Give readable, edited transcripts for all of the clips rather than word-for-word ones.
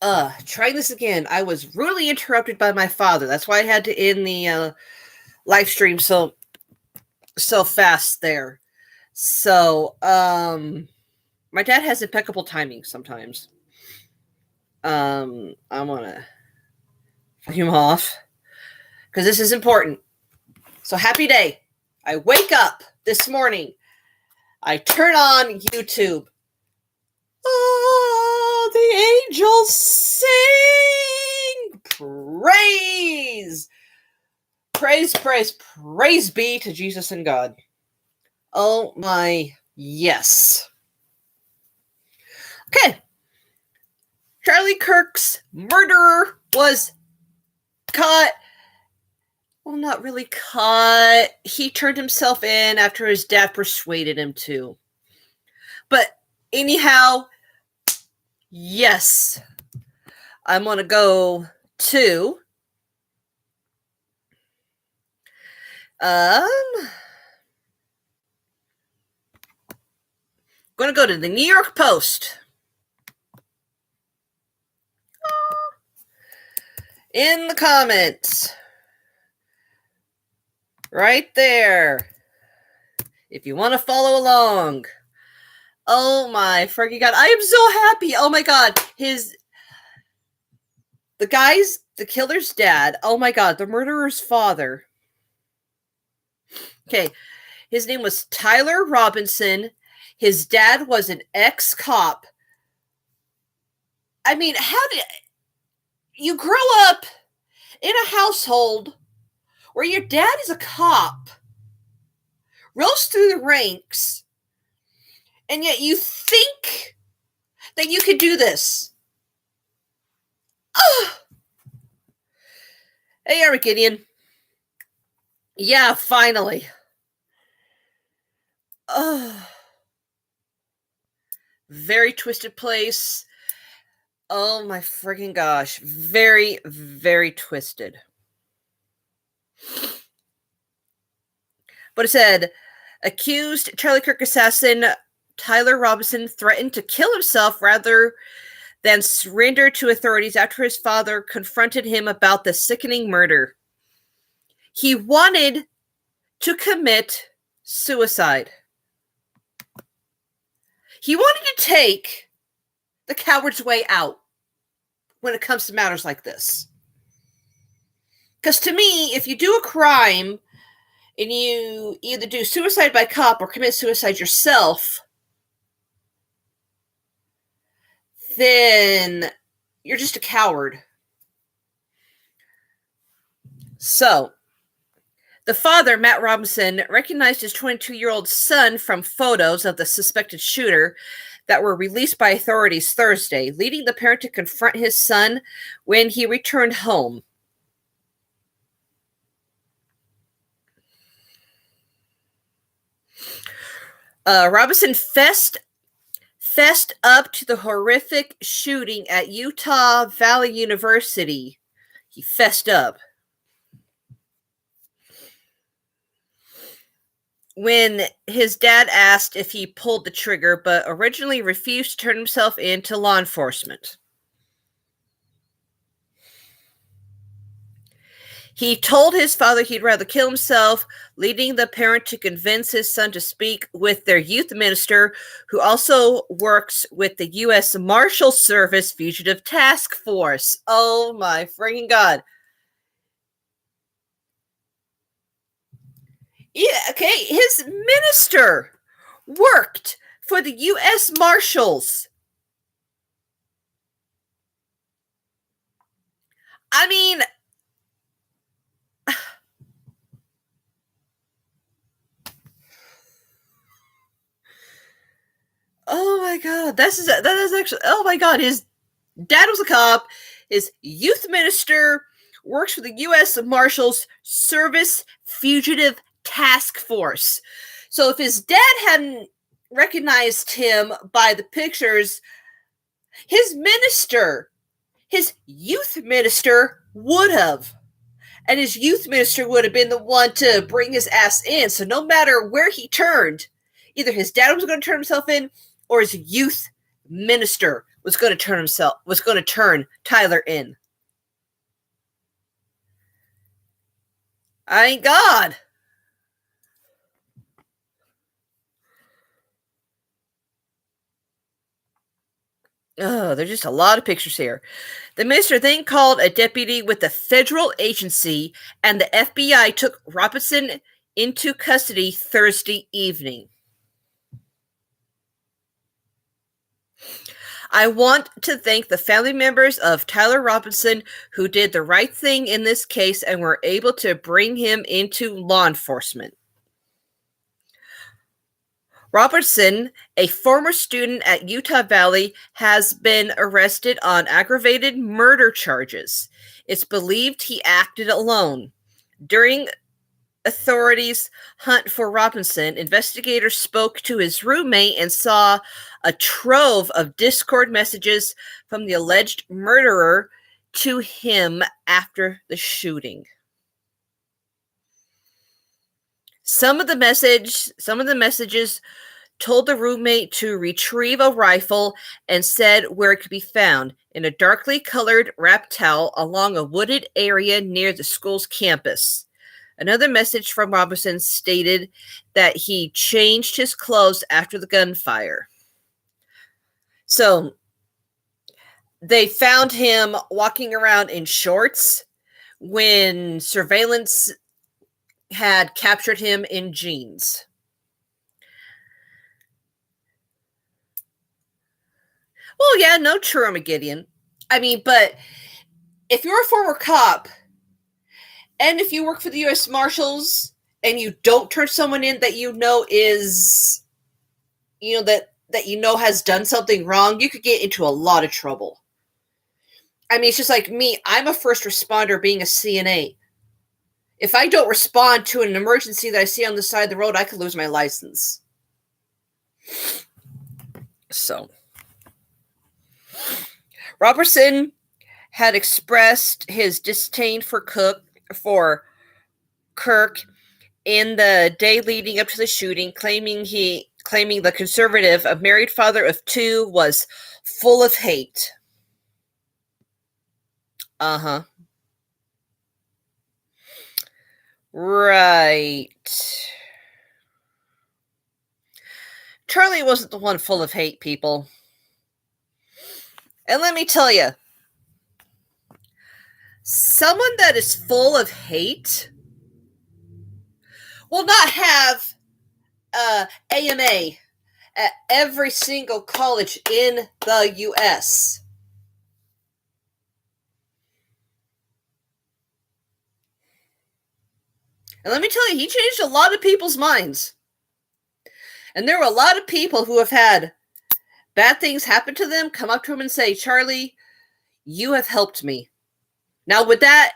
Try this again. I was rudely interrupted by my father. That's why I had to end the live stream so fast there. So, my dad has impeccable timing sometimes. I'm gonna cut him off because this is important. So, happy day. I wake up this morning. I turn on YouTube. Oh, the angels sing praise. Praise be to Jesus and God. Oh my, yes. Okay. Charlie Kirk's murderer was caught. Well, not really caught. He turned himself in after his dad persuaded him to. But anyhow, yes. I'm going to go to going to go to the New York Post. In the comments. Right there. If you want to follow along. Oh my freaking God. I am so happy. Oh my God. The killer's dad. Oh my God. The murderer's father. Okay. His name was Tyler Robinson. His dad was an ex-cop. I mean, how did you grow up in a household where your dad is a cop, rose through the ranks, and yet you think that you could do this? Oh. Hey, Armageddon. Yeah, finally. Oh. Very twisted place. Oh my freaking gosh. Very, very twisted. But it said, accused Charlie Kirk assassin Tyler Robinson threatened to kill himself rather than surrender to authorities after his father confronted him about the sickening murder. He wanted to commit suicide. He wanted to take the coward's way out when it comes to matters like this. Because to me, if you do a crime and you either do suicide by cop or commit suicide yourself, then you're just a coward. So, the father, Matt Robinson, recognized his 22-year-old son from photos of the suspected shooter that were released by authorities Thursday, leading the parent to confront his son when he returned home. Robinson fessed up to the horrific shooting at Utah Valley University. He fessed up. When his dad asked if he pulled the trigger, but originally refused to turn himself in to law enforcement. He told his father he'd rather kill himself, leading the parent to convince his son to speak with their youth minister, who also works with the U.S. Marshal Service Fugitive Task Force. Oh my freaking God. Yeah, okay, his minister worked for the U.S. Marshals. I mean, oh my God, that is actually, oh my God, his dad was a cop, his youth minister works for the U.S. Marshals Service Fugitive Task Force. So if his dad hadn't recognized him by the pictures, his youth minister would have. And his youth minister would have been the one to bring his ass in. So no matter where he turned, either his dad was going to turn himself in or his youth minister was going to turn Tyler in. I ain't God. Oh, there's just a lot of pictures here. The minister then called a deputy with the federal agency, and the FBI took Robinson into custody Thursday evening. I want to thank the family members of Tyler Robinson who did the right thing in this case and were able to bring him into law enforcement. Robertson, a former student at Utah Valley, has been arrested on aggravated murder charges. It's believed he acted alone. During authorities' hunt for Robinson, investigators spoke to his roommate and saw a trove of Discord messages from the alleged murderer to him after the shooting. Some of the messages told the roommate to retrieve a rifle and said where it could be found in a darkly colored wrap towel along a wooded area near the school's campus. Another message from Robinson stated that he changed his clothes after the gunfire. So they found him walking around in shorts when surveillance had captured him in jeans. Well, yeah, no true Armageddon. I mean, but if you're a former cop and if you work for the U.S. Marshals and you don't turn someone in that you know is, that you know has done something wrong, you could get into a lot of trouble. I mean, it's just like me. I'm a first responder being a CNA. If I don't respond to an emergency that I see on the side of the road, I could lose my license. So, Robertson had expressed his disdain for Kirk in the day leading up to the shooting, claiming the conservative, a married father of two, was full of hate. Uh-huh. Right. Charlie wasn't the one full of hate, people. And let me tell you, someone that is full of hate will not have AMA at every single college in the U.S. And let me tell you, he changed a lot of people's minds. And there were a lot of people who have had bad things happen to them come up to him and say, Charlie, you have helped me. Now, with that,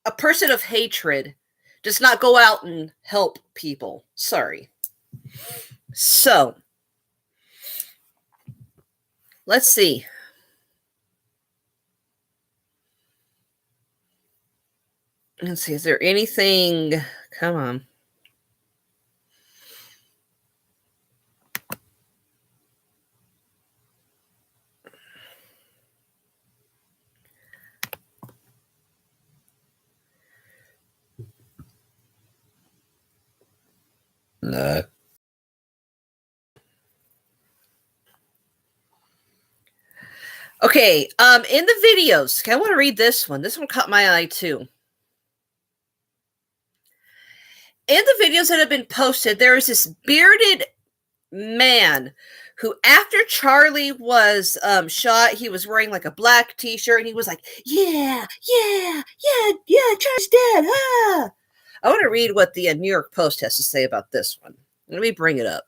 a person of hatred does not go out and help people. Sorry. So, let's see. Let's see, is there anything? Come on. No. Okay, in the videos, I want to read this one. This one caught my eye too. In the videos that have been posted, there is this bearded man who, after Charlie was shot, he was wearing like a black t-shirt and he was like, yeah, Charlie's dead. Ah. I want to read what the New York Post has to say about this one. Let me bring it up.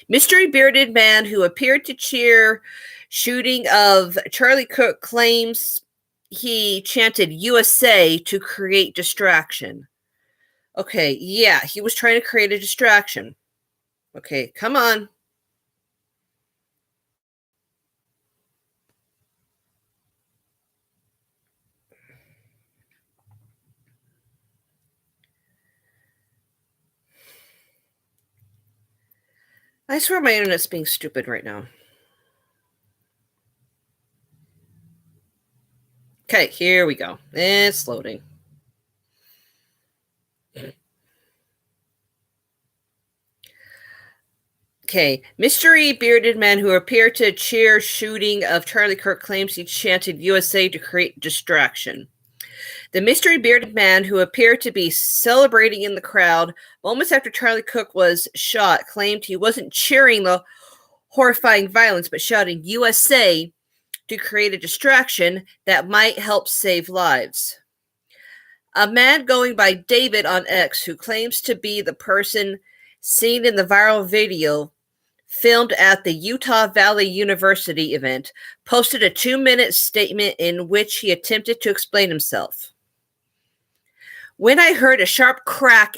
Mystery bearded man who appeared to cheer shooting of Charlie Kirk claims he chanted USA to create distraction. Okay, yeah, he was trying to create a distraction. Okay, come on. I swear my internet's being stupid right now. Okay, here we go. It's loading. Okay, mystery bearded man who appeared to cheer shooting of Charlie Kirk claims he chanted USA to create distraction. The mystery bearded man who appeared to be celebrating in the crowd moments after Charlie Kirk was shot claimed he wasn't cheering the horrifying violence but shouting USA to create a distraction that might help save lives. A man going by David on X, who claims to be the person seen in the viral video filmed at the Utah Valley University event, posted a 2-minute statement in which he attempted to explain himself. When I heard a sharp crack,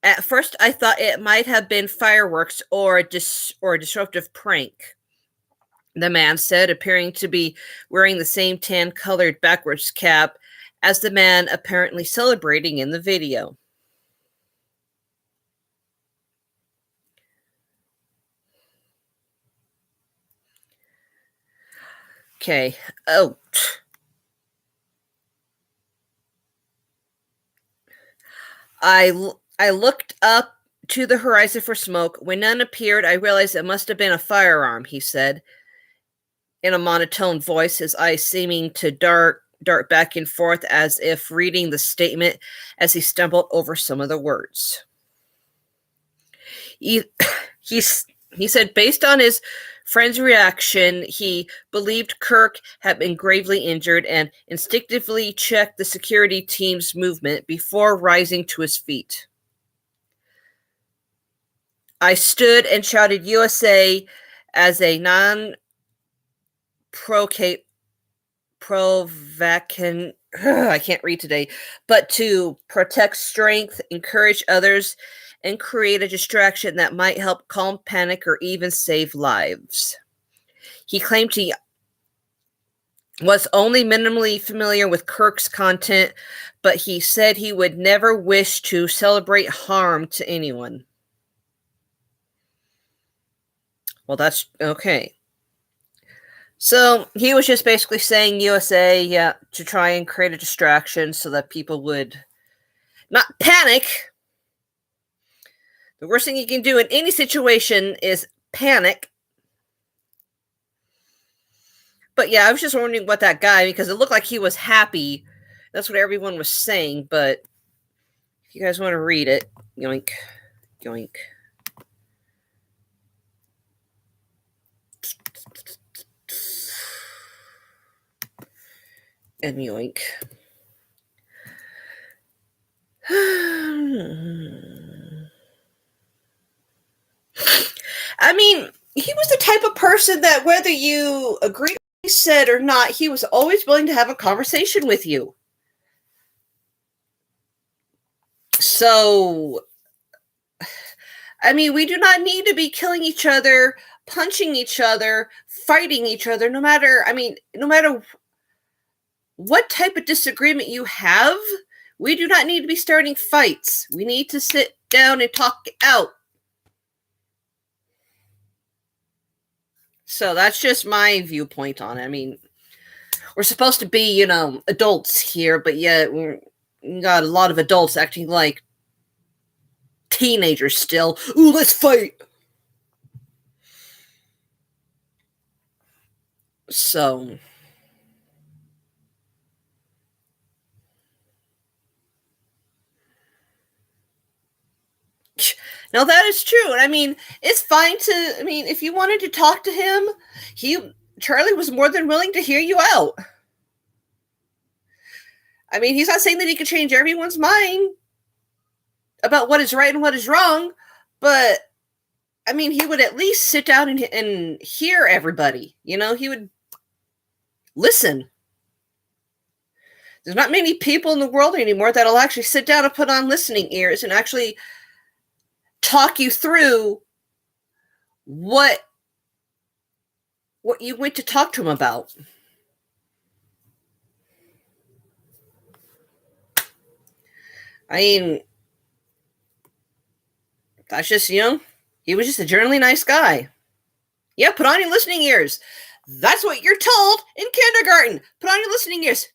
at first I thought it might have been fireworks or a disruptive prank, the man said, appearing to be wearing the same tan-colored backwards cap as the man apparently celebrating in the video. Okay. Oh. I looked up to the horizon for smoke. When none appeared, I realized it must have been a firearm, he said, in a monotone voice, his eyes seeming to dart back and forth as if reading the statement as he stumbled over some of the words. He said based on his friend's reaction, he believed Kirk had been gravely injured and instinctively checked the security team's movement before rising to his feet. I stood and shouted USA as a non-provocative, I can't read today, but to protect strength, encourage others, and create a distraction that might help calm panic or even save lives. He claimed he was only minimally familiar with Kirk's content, but he said he would never wish to celebrate harm to anyone. Well, that's okay. So he was just basically saying USA, yeah, to try and create a distraction so that people would not panic. The worst thing you can do in any situation is panic. But yeah, I was just wondering what that guy, because it looked like he was happy. That's what everyone was saying, but if you guys want to read it, yoink, yoink. And yoink. I mean, he was the type of person that whether you agree with what he said or not, he was always willing to have a conversation with you. So, I mean, we do not need to be killing each other, punching each other, fighting each other, no matter what type of disagreement you have. We do not need to be starting fights. We need to sit down and talk it out. So that's just my viewpoint on it. I mean, we're supposed to be, adults here, but yet we got a lot of adults acting like teenagers still. Ooh, let's fight. So no, that is true. And I mean, it's fine if you wanted to talk to him, Charlie was more than willing to hear you out. I mean, he's not saying that he could change everyone's mind about what is right and what is wrong, but I mean, he would at least sit down and hear everybody. He would listen. There's not many people in the world anymore that'll actually sit down and put on listening ears and actually talk you through what you went to talk to him about. I mean, that's just, he was just a generally nice guy. Yeah, put on your listening ears. That's what you're told in kindergarten. Put on your listening ears.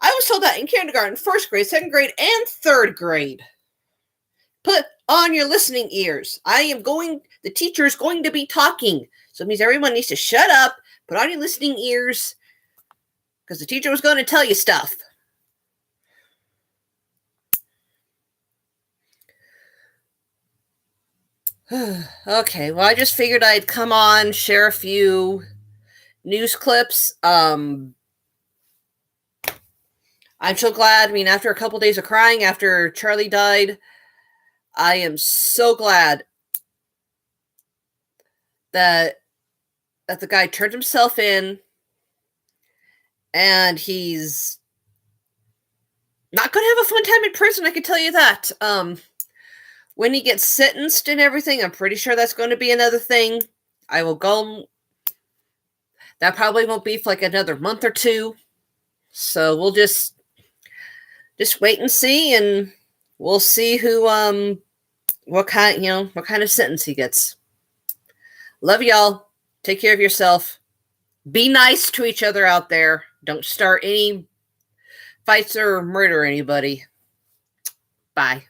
I was told that in kindergarten, first grade, second grade, and third grade. Put on your listening ears. The teacher is going to be talking. So it means everyone needs to shut up, put on your listening ears, because the teacher was going to tell you stuff. Okay, well, I just figured I'd come on, share a few news clips. I'm so glad. I mean, after a couple days of crying after Charlie died, I am so glad that the guy turned himself in, and he's not going to have a fun time in prison, I can tell you that. When he gets sentenced and everything, I'm pretty sure that's going to be another thing. I will go. That probably won't be for like another month or two. So we'll just wait and see, and we'll see who what kind of sentence he gets. Love y'all. Take care of yourself. Be nice to each other out there. Don't start any fights or murder anybody. Bye.